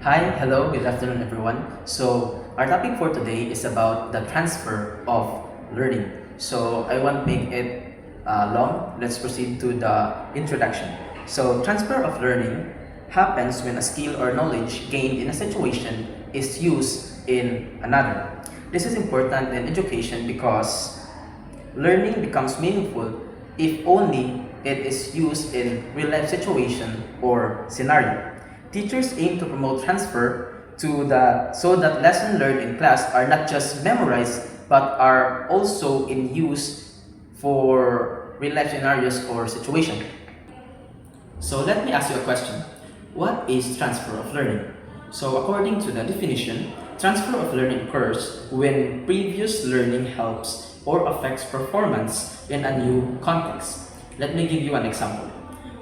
Hi, hello, good afternoon everyone. So our topic for today is about the transfer of learning. So I won't make it long. Let's proceed to the introduction. So transfer of learning happens when a skill or knowledge gained in a situation is used in another. This is important in education because learning becomes meaningful if only it is used in real-life situation or scenario. Teachers aim to promote transfer so that lessons learned in class are not just memorized but are also in use for real-life scenarios or situation. So let me ask you a question. What is transfer of learning? So according to the definition, transfer of learning occurs when previous learning helps or affects performance in a new context. Let me give you an example.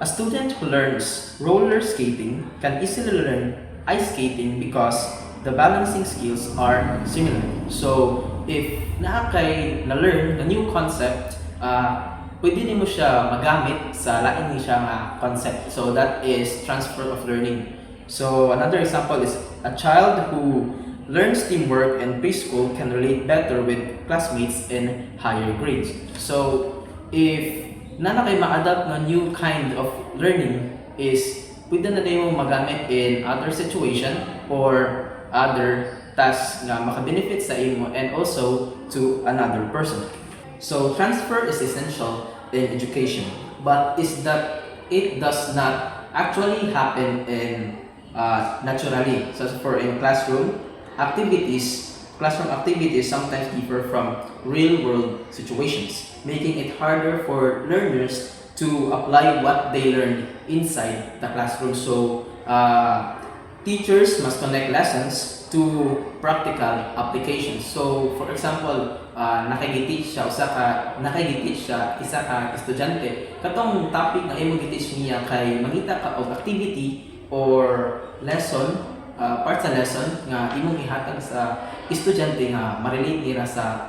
A student who learns roller skating can easily learn ice skating because the balancing skills are similar. So if na-learn the new concept, pwede din mo siya magamit sa lain ni siya nga concept. So that is transfer of learning. So another example is a child who learns teamwork in preschool can relate better with classmates in higher grades. So if kay ma-adapt na new kind of learning is pwede na din mo magamit in other situation or other tasks na maka-benefit sa imo and also to another person. So transfer is essential in education, but is that it does not actually happen in naturally. So for in classroom activities sometimes differ from real-world situations, making it harder for learners to apply what they learned inside the classroom. So teachers must connect lessons to practical applications. So for example, nakay-teach siya isa ka estudyante katong topic nga imo gi-teach niya kay mangita ka og activity or lesson, part sa lesson nga imong ihatag sa estudyante nga ma-relate nila sa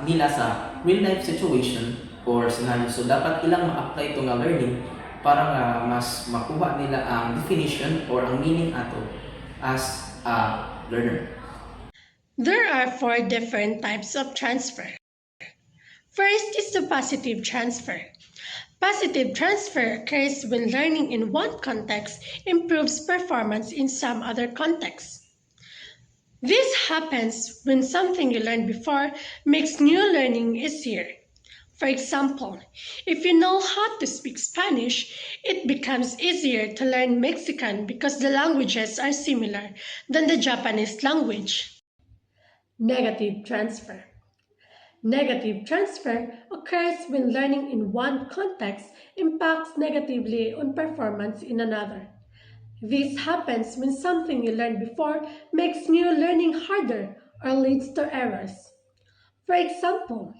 real life situation or scenario. So dapat ilang ma-apply to nga learning para nga mas makuha nila ang definition or ang meaning ato as a learner. There are four different types of transfer. First is the positive transfer. Positive transfer occurs when learning in one context improves performance in some other context. This happens when something you learned before makes new learning easier. For example, if you know how to speak Spanish, it becomes easier to learn Mexican because the languages are similar than the Japanese language. Negative transfer. Negative transfer occurs when learning in one context impacts negatively on performance in another. This happens when something you learned before makes new learning harder or leads to errors. For example,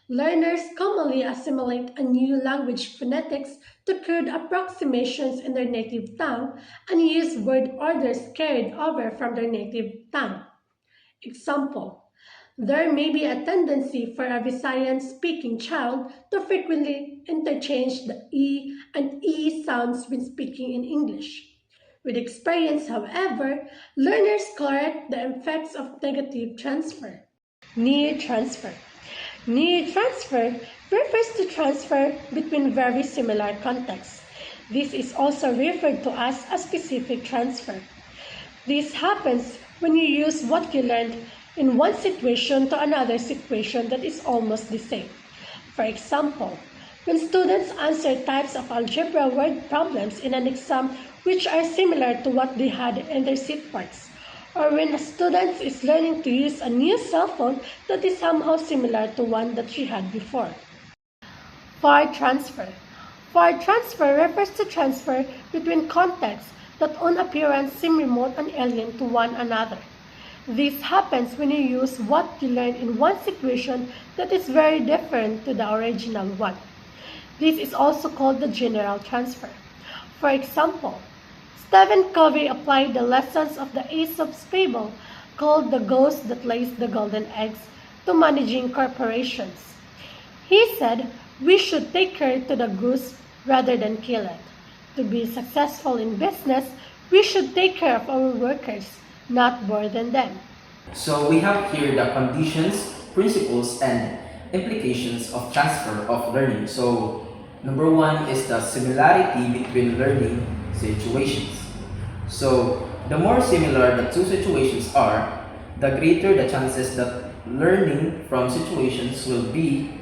learners commonly assimilate a new language phonetics to crude approximations in their native tongue and use word orders carried over from their native tongue. Example: there may be a tendency for a Visayan speaking child to frequently interchange the E and E sounds when speaking in English. With experience, however, learners correct the effects of negative transfer. Near transfer. Near transfer refers to transfer between very similar contexts. This is also referred to as a specific transfer. This happens when you use what you learned in one situation to another situation that is almost the same. For example, when students answer types of algebra word problems in an exam which are similar to what they had in their seat parts, or when a student is learning to use a new cell phone that is somehow similar to one that she had before. Far transfer. Far transfer refers to transfer between contexts that on appearance seem remote and alien to one another. This happens when you use what you learned in one situation that is very different to the original one. This is also called the general transfer. For example, Stephen Covey applied the lessons of the Aesop's fable called The Ghost That Lays the Golden Eggs to managing corporations. He said, we should take care to the goose rather than kill it. To be successful in business, we should take care of our workers not burden them. So we have here the conditions, principles, and implications of transfer of learning. So number one is the similarity between learning situations. So the more similar the two situations are, the greater the chances that learning from situations will be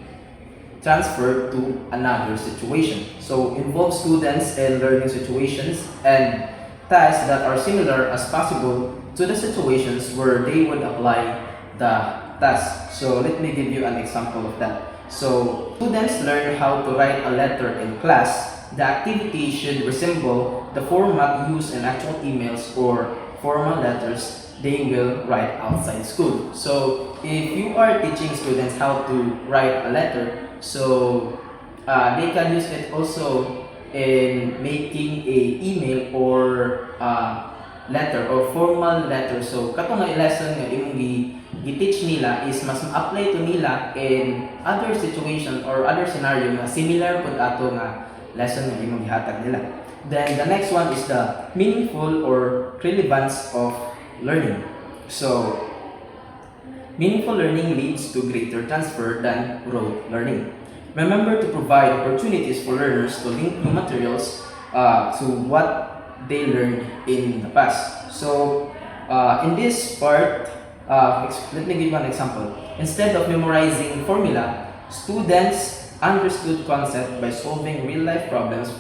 transferred to another situation. So involve students in learning situations and tasks that are similar as possible to the situations where they would apply the task. So let me give you an example of that. So students learn how to write a letter in class. The activity should resemble the format used in actual emails or formal letters they will write outside school. So if you are teaching students how to write a letter, so they can use it also in making a email or letter or formal letter. So katong nga lesson nga imong gi-teach nila is mas ma-apply to nila in other situation or other scenario nga similar pud ato nga lesson nga imong gihatag nila. Then the next one is the meaningful or relevance of learning. So meaningful learning leads to greater transfer than rote learning. Remember to provide opportunities for learners to link new materials to what they learned in the past. So, in this part, let me give you an example. Instead of memorizing formula, students understood concept by solving real-life problems.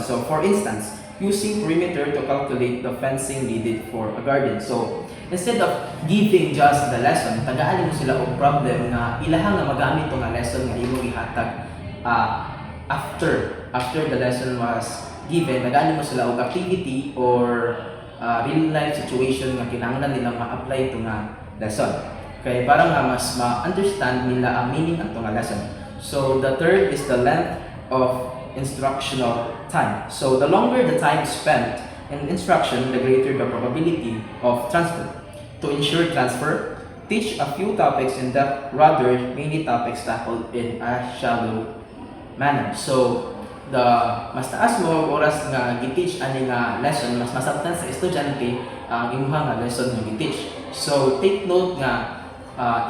So, for instance, using perimeter to calculate the fencing needed for a garden. So, instead of giving just the lesson, tagaan mo sila og problem nga ilahang nga magamit tong nga lesson nga imong ihatag after the lesson was given, tagaan mo sila og activity or real life situation nga kinahanglan nila ma-apply ito nga lesson. Kaya para nga mas ma-understand nila ang meaning ng ito nga lesson. So, the third is the length of instructional time. So, the longer the time spent in instruction, the greater the probability of transfer. To ensure transfer, teach a few topics in depth rather many topics tackled in a shallow manner. So, the mas taas mo oras nga gi-teach ani nga lesson, mas masabtan sa estudyante ang imuha nga lesson nga gi-teach. So, take note nga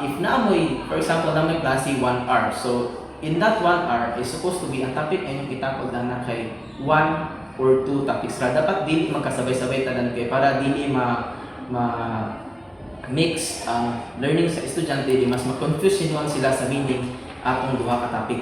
if naamoy, for example, naamoy klase 1 hour. So, in that 1 hour is supposed to be ang topic ay yung itakod na kay 1 or 2 topics ra. Dapat dili magkasabay-sabay tanan kay para dili mix ang learning sa estudyante, di mas ma-confuse sila sa meaning atong duha ka topic.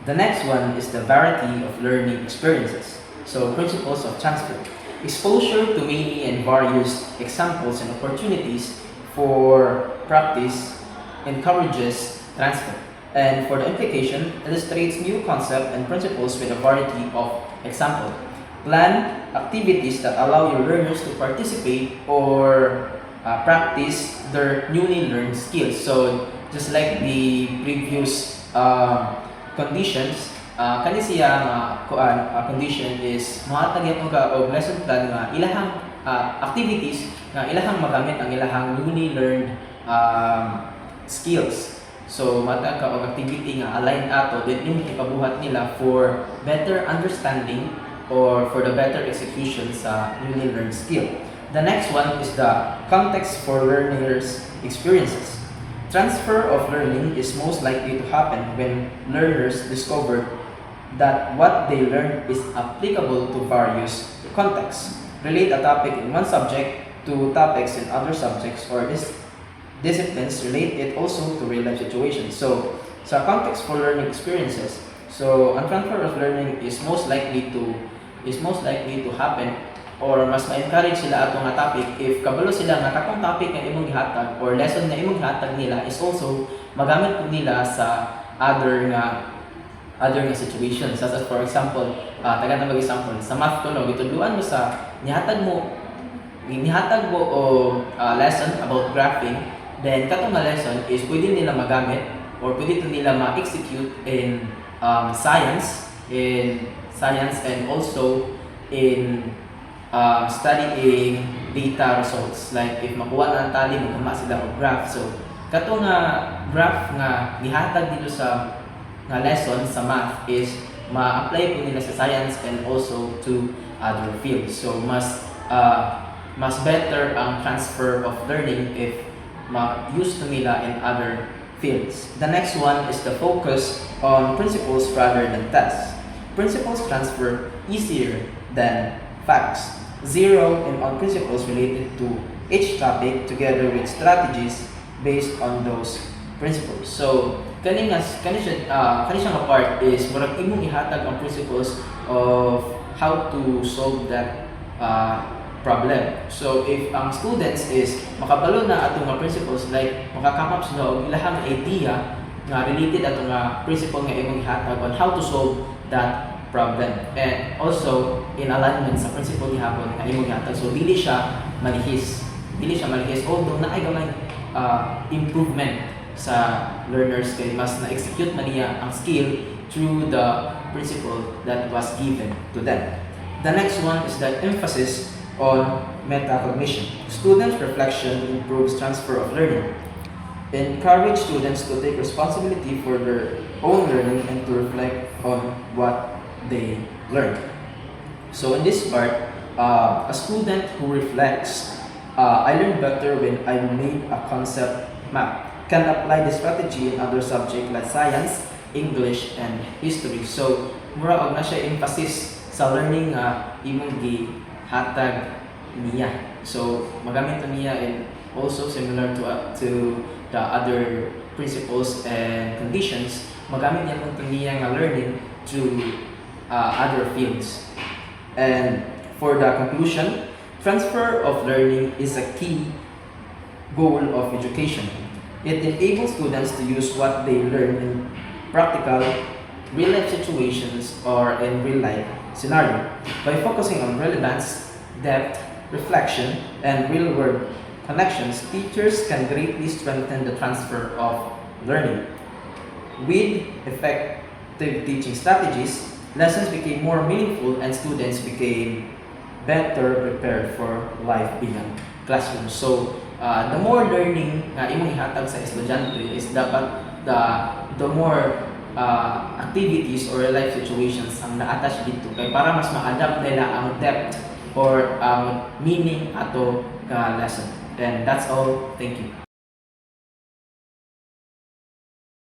The next one is the variety of learning experiences. So, principles of transfer. Exposure to many and various examples and opportunities for practice encourages transfer. And for the implication, illustrates new concepts and principles with a variety of examples. Plan activities that allow your learners to participate or practice their newly learned skills. So, just like the previous conditions, kani siya condition is mohatag yatong ka og lesson plan nga ilahang activities nga ilahang magamit ang ilahang newly learned skills. So, matag ka og activity nga align ato with yung ipabuhat nila for better understanding or for the better execution sa newly learned skill. The next one is the context for learners' experiences. Transfer of learning is most likely to happen when learners discover that what they learned is applicable to various contexts. Relate a topic in one subject to topics in other subjects or disciplines. Relate it also to real-life situations. So, sa context for learning experiences, so ang transfer of learning is most likely to happen or mas ma-encourage sila atong nga topic if kabalo sila nga katong topic nga imong gihatag or lesson nga imong gihatag nila is also magamit po nila sa other nga situations, such as for example, taga na mag-example sa math kuno gitudluan mo sa nihatag mo o lesson about graphing, then katong nga lesson is pwede nila magamit or pwede nila ma-execute in science and also in studying data results. Like if makuha na ang tali, magkama sila o graph. So, kato nga graph nga gihatag dito sa nga lesson sa math is ma-apply po nila sa science and also to other fields. So, mas mas better ang transfer of learning if ma-use to nila in other fields. The next one is the focus on principles rather than tests. Principles transfer easier than facts. Zero in on principles related to each topic together with strategies based on those principles. So, kani siya nga part is murag imong ihatag ang principles of how to solve that problem. So, if ang students is makabalo na ato nga principles, like makakam up sila og ilahang idea nga related ato nga principle nga imong ihatag on how to solve that problem. And also, in alignment sa principle gihapon nga imong ihatag. So, dili siya malihis. Although na ay gamay improvement sa learners kay mas na-execute man niya ang skill through the principle that was given to them. The next one is the emphasis on metacognition. Students' reflection improves transfer of learning. Encourage students to take responsibility for their own learning and to reflect on what they learn. So in this part, a student who reflects, I learned better when I made a concept map, can apply this strategy in other subjects like science, English, and history. So, mura og na siya emphasis sa learning nga imong gihatag niya. So, magamit to niya and also similar to the other principles and conditions, magamit niya to niya nga learning to other fields. And for the conclusion, transfer of learning is a key goal of education. It enables students to use what they learn in practical, real-life situations or in real-life scenario. By focusing on relevance, depth, reflection, and real-world connections, teachers can greatly strengthen the transfer of learning. With effective teaching strategies, lessons became more meaningful and students became better prepared for life beyond classroom. So, the more learning na imong ihatag sa estudyante is dapat the more activities or life situations ang na-attach dito kay para mas ma-adapt nila ang depth or ang meaning ato ka lesson. And that's all. Thank you.